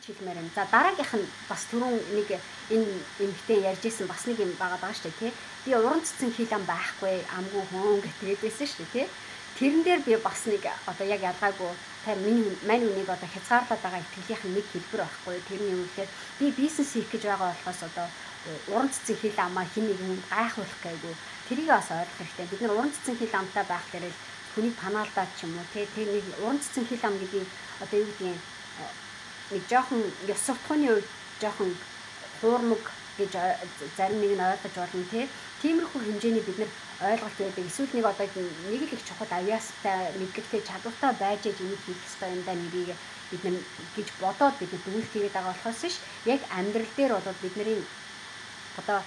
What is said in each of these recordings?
гэж хэлмээр байна. За дараагийнх нь бас түрүүн нэг энэ эмэгтэй ярьж исэн бас нэг юм байгаа даа шүү дээ тий. Би уран цэцэн хил ам байхгүй амгүй хүн гэдэг байсан шүү дээ тий. Тэрэн дээр би бас нэг одоо яг ялгаагүй та мань үнийг одоо хязгаарлаад байгаа итгэлийн нэг хэлбэр байхгүй. Тэрний юм гэхээр би бизнес хийх гэж байгаа болохоос одоо уран цэцэн хил амаа хин нэг хүн гайхуулах гээгүй. Тэрийг бас ойлгох хэрэгтэй. Бид нар уран цэцэн хил амтай байх дээр хүнийг панаалдаад ч юм уу тий. Тэр нэг уран цэцэн хил ам гэдэг одоо юу гэдгийг нэг жоохон ёс суртахууны үед жоохон хуурмаг гэж зарим нэг нь ойлгож болно тий. Тиймэрхүү хэмжээний бид нар ойлголт байдаг. Эсвэл нэг одоо нэг л их чухал авьяастай мэдлэгтэй чадвартай байж энийг хийх ёстой юм да нэрийг бид нар гэж бодоод бид нар дүгнэлт хийгээд байгаа болохоос ш яг амьдрал дээр бол бидний одоо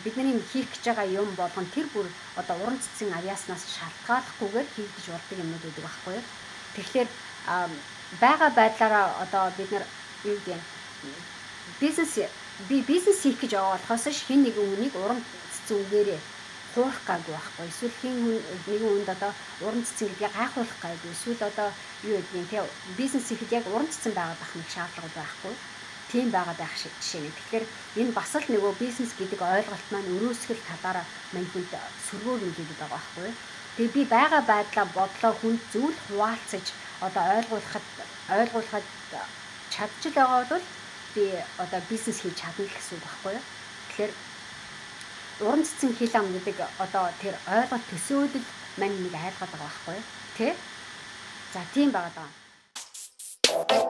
бидний хийх гэж байгаа юм болгон тэр бүр одоо уран цэцэн авьяаснаас шалтгааллахгүйгээр хийгдэж болдог юмнууд байдаг байхгүй юу. Тэгэхээр байгаа байдлаараа одоо бид нар юу гэдэг бизнес хийх гэж байгаа болохоос ш хин нэгэн хүнийг уран цэцэн үгээрээ хуурах гайгүй байхгүй. Эсвэл хин нэгэн хүнд одоо уран цэцэн гэдгийг гайхуулах гайгүй. Эсвэл одоо юу гэдгийг тий бизнес хийхэд яг уран цэцэн байгаад байх нэг шаардлага байхгүй. Тийм байгаад байх жишээ нь. Тэгэхээр энэ бас л нөгөө бизнес гэдэг ойлголт маань өрөөсгөл талаараа мань хүнд сөргөөр үлдээд байгаа байхгүй. Тэгээ би байгаа байдлаа бодлоо хүнд зүйл хуваалцаж одоо ойлгуулахад чадчих байгаа бол би одоо бизнес хийж чадна гэсэн үг байхгүй юу. Тэгэхээр уран цэцэн хил ам гэдэг одоо тэр ойлголт төсөөлөл мань нэг айлгаад байгаа байхгүй юу. Тэ? За тийм байгаад байгаа.